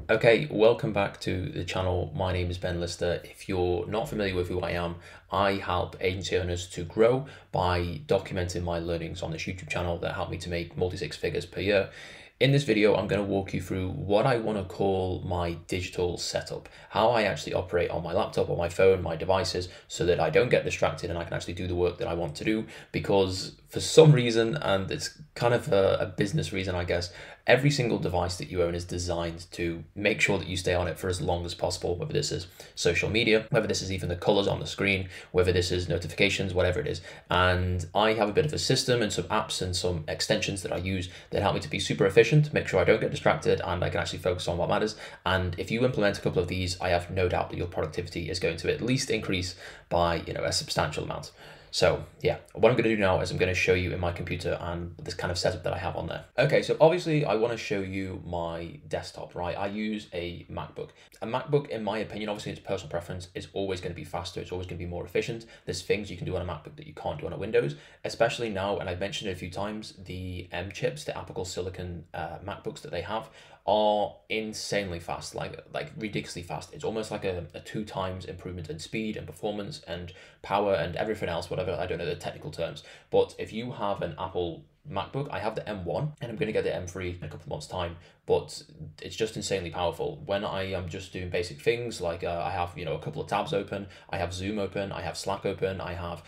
Okay, welcome back to the channel. My name is Ben Lister. If you're not familiar with who I am, I help agency owners to grow by documenting my learnings on this YouTube channel that help me to make multi-six figures per year. In this video, I'm going to walk you through what I want to call my digital setup, how I actually operate on my laptop or my phone, my devices, so that I don't get distracted and I can actually do the work that I want to do. Because for some reason, and it's kind of a business reason, I guess, every single device that you own is designed to make sure that you stay on it for as long as possible, whether this is social media, whether this is even the colors on the screen, whether this is notifications, whatever it is. And I have a bit of a system and some apps and some extensions that I use that help me to be super efficient, make sure I don't get distracted and I can actually focus on what matters. And if you implement a couple of these, I have no doubt that your productivity is going to at least increase by, a substantial amount. So yeah, what I'm going to do now is I'm going to show you in my computer and this kind of setup that I have on there. Okay, so obviously I want to show you my desktop, right? I use a MacBook. A MacBook, in my opinion, obviously it's personal preference, is always going to be faster. It's always going to be more efficient. There's things you can do on a MacBook that you can't do on a Windows, especially now, and I've mentioned it a few times, the M chips, the Apple Silicon MacBooks that they have are insanely fast, like ridiculously fast. It's almost like a 2 times improvement in speed and performance and power and everything else, whatever, I don't know the technical terms. But if you have an Apple MacBook, I have the M1 and I'm going to get the M3 in a couple of months time, but it's just insanely powerful. When I am just doing basic things like I have, a couple of tabs open, I have Zoom open, I have Slack open, I have,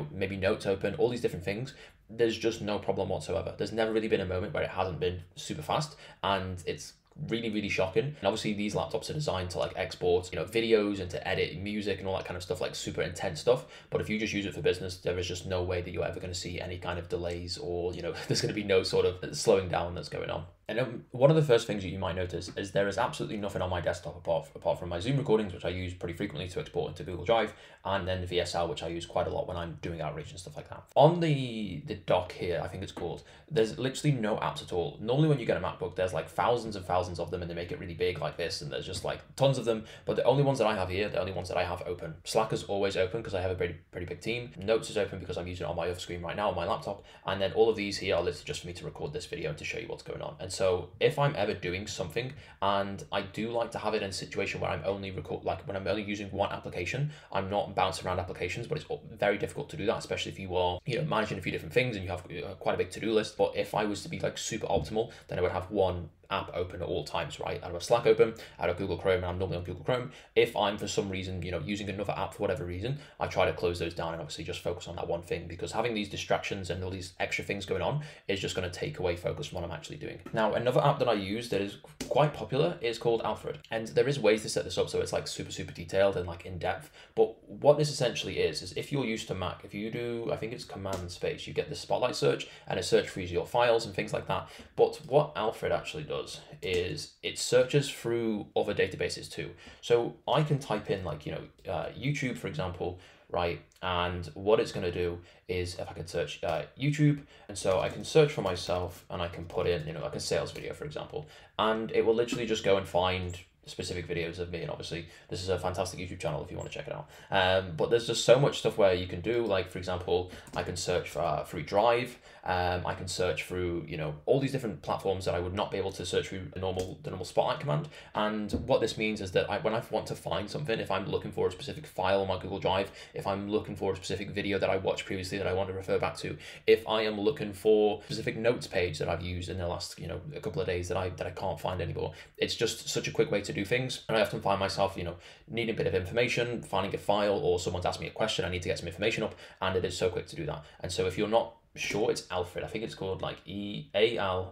maybe notes open, all these different things, there's just no problem whatsoever. There's never really been a moment where it hasn't been super fast, and it's really shocking. And obviously these laptops are designed to like export videos and to edit music and all that kind of stuff, like super intense stuff. But if you just use it for business, there is just no way that you're ever going to see any kind of delays or there's going to be no sort of slowing down that's going on. And one of the first things that you might notice is there is absolutely nothing on my desktop apart from my Zoom recordings, which I use pretty frequently to export into Google Drive, and then the VSL, which I use quite a lot when I'm doing outreach and stuff like that. On the dock here, I think it's called, there's literally no apps at all. Normally when you get a MacBook, there's like thousands and thousands of them and they make it really big like this, and there's just like tons of them. But the only ones that I have here, the only ones that I have open, Slack is always open because I have a pretty big team. Notes is open because I'm using it on my other screen right now on my laptop. And then all of these here are literally just for me to record this video and to show you what's going on. And so if I'm ever doing something, and I do like to have it in a situation where I'm only when I'm only using one application, I'm not bouncing around applications, but it's very difficult to do that, especially if you are, managing a few different things and you have quite a big to-do list. But if I was to be like super optimal, then I would have one app open at all times, right? I have a Slack open, I have Google Chrome, and I'm normally on Google Chrome. If I'm for some reason, using another app for whatever reason, I try to close those down and obviously just focus on that one thing, because having these distractions and all these extra things going on is just going to take away focus from what I'm actually doing. Now, another app that I use that is quite popular is called Alfred, and there is ways to set this up so it's like super detailed and like in depth. But what this essentially is if you're used to Mac, if you do, I think it's command space, you get the spotlight search and it search for your files and things like that. But what Alfred actually does is it searches through other databases too. So I can type in like, YouTube, for example, right? And what it's going to do is if I can search YouTube, and so I can search for myself and I can put in, like a sales video, for example, and it will literally just go and find specific videos of me. And obviously this is a fantastic YouTube channel if you want to check it out. But there's just so much stuff where you can do, like for example, I can search for through Drive. I can search through, all these different platforms that I would not be able to search through the normal spotlight command. And what this means is that when I want to find something, if I'm looking for a specific file on my Google Drive, if I'm looking for a specific video that I watched previously that I want to refer back to, if I am looking for a specific notes page that I've used in the last, a couple of days that I can't find anymore, it's just such a quick way to do things. And I often find myself, needing a bit of information, finding a file, or someone's asked me a question, I need to get some information up, and it is so quick to do that. And so if you're not sure, it's Alfred. I think it's called like EALFRED,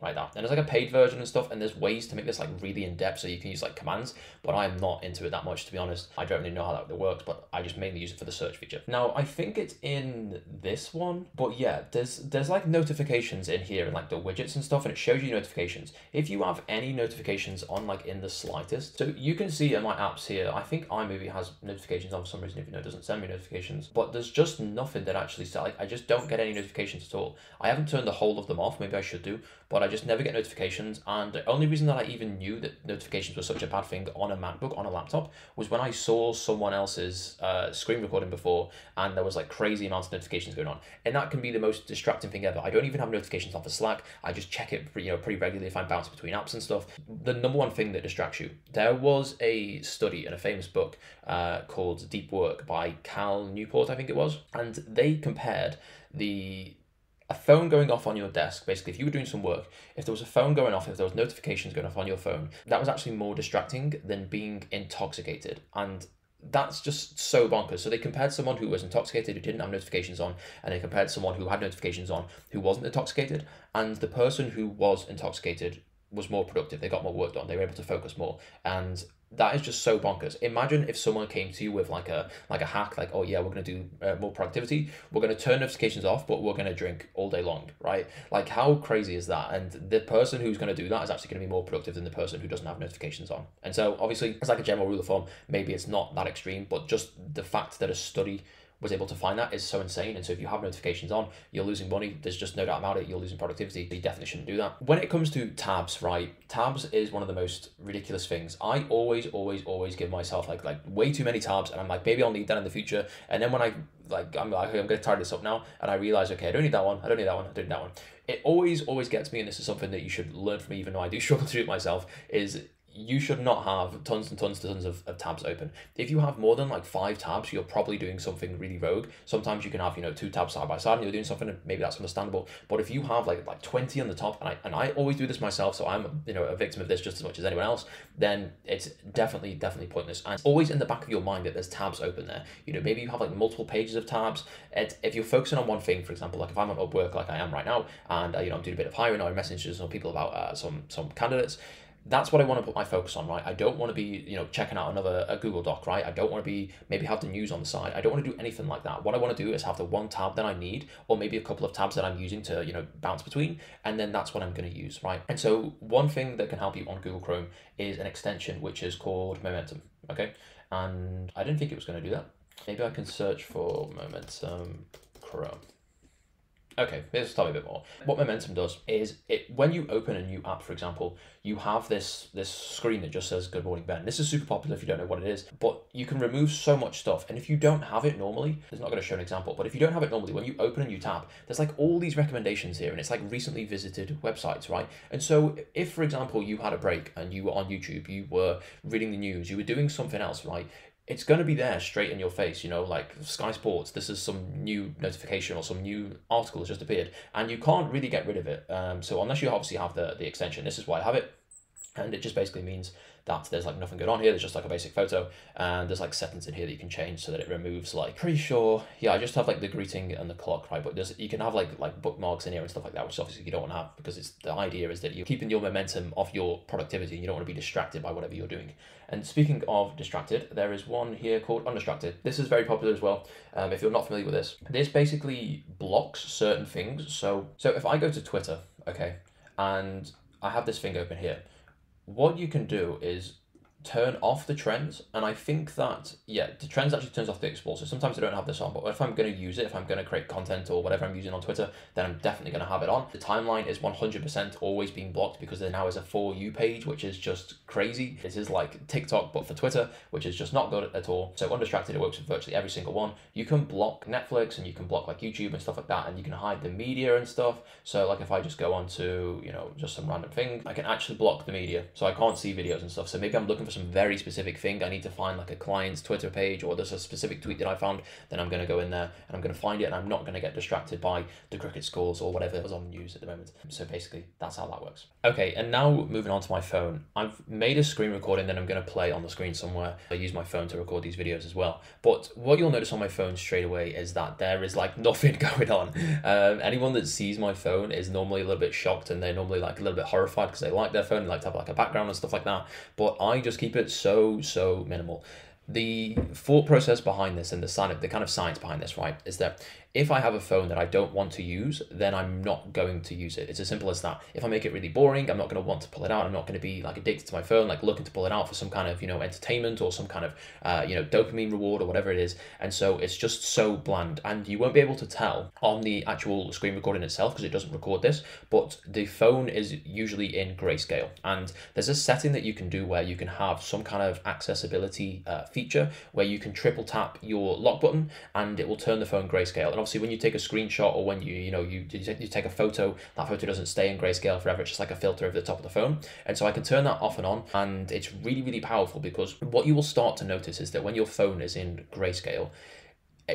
right? That. And there's like a paid version and stuff, and there's ways to make this like really in depth, so you can use like commands, but I am not into it that much, to be honest. I don't really know how that works, but I just mainly use it for the search feature. Now, I think it's in this one, but yeah, there's like notifications in here and like the widgets and stuff, and it shows you notifications. If you have any notifications on like in the slightest, so you can see in my apps here, I think iMovie has notifications on for some reason, if it doesn't send me notifications, but there's just nothing that actually, like I just don't get any notifications at all. I haven't turned the whole of them off, maybe I should should do, but I just never get notifications. And the only reason that I even knew that notifications were such a bad thing on a MacBook, on a laptop, was when I saw someone else's screen recording before, and there was like crazy amounts of notifications going on. And that can be the most distracting thing ever. I don't even have notifications on for Slack. I just check it pretty regularly if I'm bouncing between apps and stuff. The number one thing that distracts you. There was a study in a famous book called Deep Work by Cal Newport, I think it was, and they compared a phone going off on your desk. Basically, if you were doing some work, if there was a phone going off, if there was notifications going off on your phone, that was actually more distracting than being intoxicated. And that's just so bonkers. So they compared someone who was intoxicated, who didn't have notifications on, and they compared someone who had notifications on, who wasn't intoxicated. And the person who was intoxicated was more productive. They got more work done. They were able to focus more. And that is just so bonkers. Imagine if someone came to you with like a hack, like, oh yeah, we're going to do more productivity. We're going to turn notifications off, but we're going to drink all day long, right? Like, how crazy is that? And the person who's going to do that is actually going to be more productive than the person who doesn't have notifications on. And so obviously, it's like a general rule of thumb. Maybe it's not that extreme, but just the fact that a study was able to find that is so insane. And so if you have notifications on, you're losing money. There's just no doubt about it. You're losing productivity. You definitely shouldn't do that. When it comes to tabs, right? Tabs is one of the most ridiculous things. I always give myself like way too many tabs, and I'm like, maybe I'll need that in the future. And then when I'm like, I'm going to tie this up now, and I realize, okay, I don't need that one. I don't need that one. I don't need that one. It always gets me, and this is something that you should learn from me, even though I do struggle to do it myself, is you should not have tons of tabs open. If you have more than like 5 tabs, you're probably doing something really rogue. Sometimes you can have 2 tabs side by side and you're doing something, and maybe that's understandable. But if you have like 20 on the top, and I always do this myself, so I'm a victim of this just as much as anyone else, then it's definitely pointless. And it's always in the back of your mind that there's tabs open there. Maybe you have like multiple pages of tabs. If you're focusing on one thing, for example, like if I'm on Upwork like I am right now, and I'm doing a bit of hiring or messages on people about some candidates, that's what I want to put my focus on, right? I don't want to be, checking out a Google Doc, right? I don't want to be, maybe have the news on the side. I don't want to do anything like that. What I want to do is have the one tab that I need, or maybe a couple of tabs that I'm using to, bounce between, and then that's what I'm going to use, right? And so one thing that can help you on Google Chrome is an extension, which is called Momentum, okay? And I didn't think it was going to do that. Maybe I can search for Momentum Chrome. Okay, let's tell you a bit more. What Momentum does is when you open a new app, for example, you have this screen that just says "Good morning, Ben." This is super popular if you don't know what it is, but you can remove so much stuff. And if you don't have it normally, it's not going to show an example, but if you don't have it normally, when you open a new tab, there's like all these recommendations here, and it's like recently visited websites, right? And so if, for example, you had a break and you were on YouTube, you were reading the news, you were doing something else, right? It's going to be there straight in your face, like Sky Sports, this is some new notification or some new article has just appeared, and you can't really get rid of it. So unless you obviously have the extension, this is why I have it. And it just basically means that there's like nothing going on here. There's just like a basic photo, and there's like settings in here that you can change so that it removes pretty sure. Yeah, I just have like the greeting and the clock, right? But you can have like bookmarks in here and stuff like that, which obviously you don't want to have, because the idea is that you're keeping your momentum of your productivity and you don't want to be distracted by whatever you're doing. And speaking of distracted, there is one here called Undistracted. This is very popular as well. If you're not familiar with this basically blocks certain things. So if I go to Twitter, okay, and I have this thing open here, what you can do is turn off the trends, and I think that, yeah, the trends actually turns off the explore. So sometimes I don't have this on, but if I'm going to use it, if I'm going to create content or whatever I'm using on Twitter, then I'm definitely going to have it on. The timeline is 100% always being blocked, because there now is a For You page, which is just crazy. This is like TikTok, but for Twitter, which is just not good at all. So Undistracted, it works with virtually every single one. You can block Netflix, and you can block like YouTube and stuff like that, and you can hide the media and stuff. So like if I just go on to, just some random thing, I can actually block the media. So I can't see videos and stuff. So maybe I'm looking for some very specific thing. I need to find like a client's Twitter page, or there's a specific tweet that I found, then I'm going to go in there and I'm going to find it, and I'm not going to get distracted by the cricket scores or whatever is on the news at the moment. So basically that's how that works. Okay, and now moving on to my phone. I've made a screen recording that I'm going to play on the screen somewhere. I use my phone to record these videos as well. But what you'll notice on my phone straight away is that there is like nothing going on. Anyone that sees my phone is normally a little bit shocked, and they're normally like a little bit horrified because they like their phone, like to have like a background and stuff like that. But I just keep it so minimal. The thought process behind this and the kind of science behind this, right, is that If I have a phone that I don't want to use, then I'm not going to use it. It's as simple as that. If I make it really boring, I'm not going to want to pull it out. I'm not going to be like addicted to my phone, like looking to pull it out for some kind of, entertainment or some kind of, dopamine reward or whatever it is. And so it's just so bland, and you won't be able to tell on the actual screen recording itself because it doesn't record this, but the phone is usually in grayscale. And there's a setting that you can do where you can have some kind of accessibility feature where you can triple tap your lock button and it will turn the phone grayscale. And obviously when you take a screenshot or when you take a photo, that photo doesn't stay in grayscale forever. It's just like a filter over the top of the phone. And so I can turn that off and on, and it's really, really powerful, because what you will start to notice is that when your phone is in grayscale,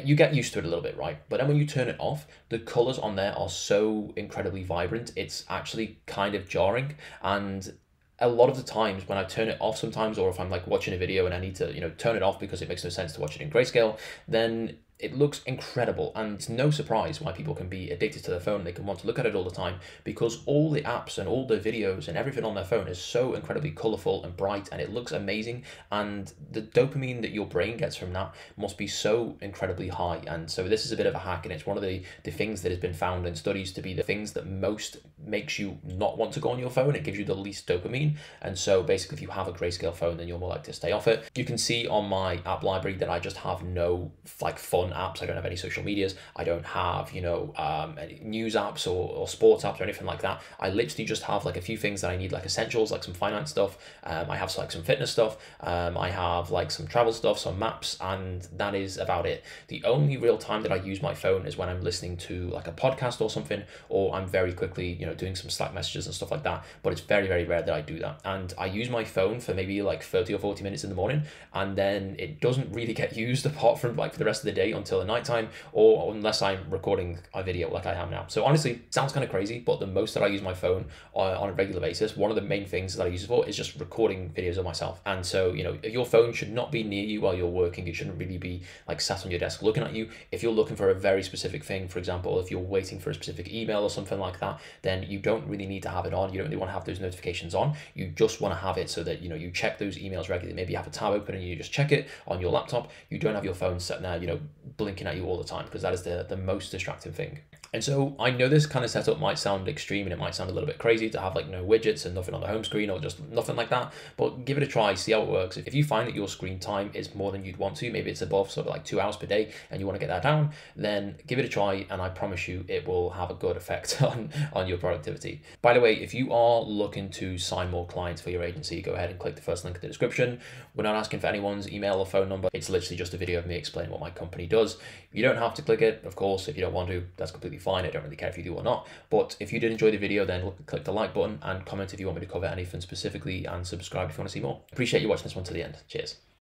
you get used to it a little bit, right? But then when you turn it off, the colors on there are so incredibly vibrant, it's actually kind of jarring. And a lot of the times when I turn it off sometimes, or if I'm like watching a video and I need to, turn it off because it makes no sense to watch it in grayscale, then it looks incredible. And it's no surprise why people can be addicted to their phone. They can want to look at it all the time because all the apps and all the videos and everything on their phone is so incredibly colorful and bright, and it looks amazing. And the dopamine that your brain gets from that must be so incredibly high. And so this is a bit of a hack, and it's one of the things that has been found in studies to be the things that most makes you not want to go on your phone. It gives you the least dopamine. And so basically, if you have a grayscale phone, then you're more likely to stay off it. You can see on my app library that I just have no like fun apps. I don't have any social medias. I don't have, any news apps or sports apps or anything like that. I literally just have like a few things that I need, like essentials, like some finance stuff. I have like some fitness stuff. I have like some travel stuff, some maps, and that is about it. The only real time that I use my phone is when I'm listening to like a podcast or something, or I'm very quickly, doing some Slack messages and stuff like that. But it's very, very rare that I do that. And I use my phone for maybe like 30 or 40 minutes in the morning, and then it doesn't really get used apart from like for the rest of the day until the nighttime, or unless I'm recording a video like I am now. So honestly, sounds kind of crazy, but the most that I use my phone on a regular basis, one of the main things that I use it for is just recording videos of myself. And so, your phone should not be near you while you're working. It shouldn't really be like sat on your desk looking at you. If you're looking for a very specific thing, for example, if you're waiting for a specific email or something like that, then you don't really need to have it on. You don't really want to have those notifications on. You just want to have it so that, you check those emails regularly. Maybe you have a tab open and you just check it on your laptop. You don't have your phone sitting there, blinking at you all the time, because that is the most distracting thing. And so I know this kind of setup might sound extreme and it might sound a little bit crazy to have like no widgets and nothing on the home screen or just nothing like that, but give it a try, see how it works. If you find that your screen time is more than you'd want to, maybe it's above sort of like 2 hours per day and you want to get that down, then give it a try, and I promise you it will have a good effect on your productivity. By the way, if you are looking to sign more clients for your agency, go ahead and click the first link in the description. We're not asking for anyone's email or phone number. It's literally just a video of me explaining what my company does. You don't have to click it, of course. If you don't want to, that's completely fine. I don't really care if you do or not. But if you did enjoy the video, then click the like button and comment if you want me to cover anything specifically, and subscribe if you want to see more. Appreciate you watching this one to the end. Cheers.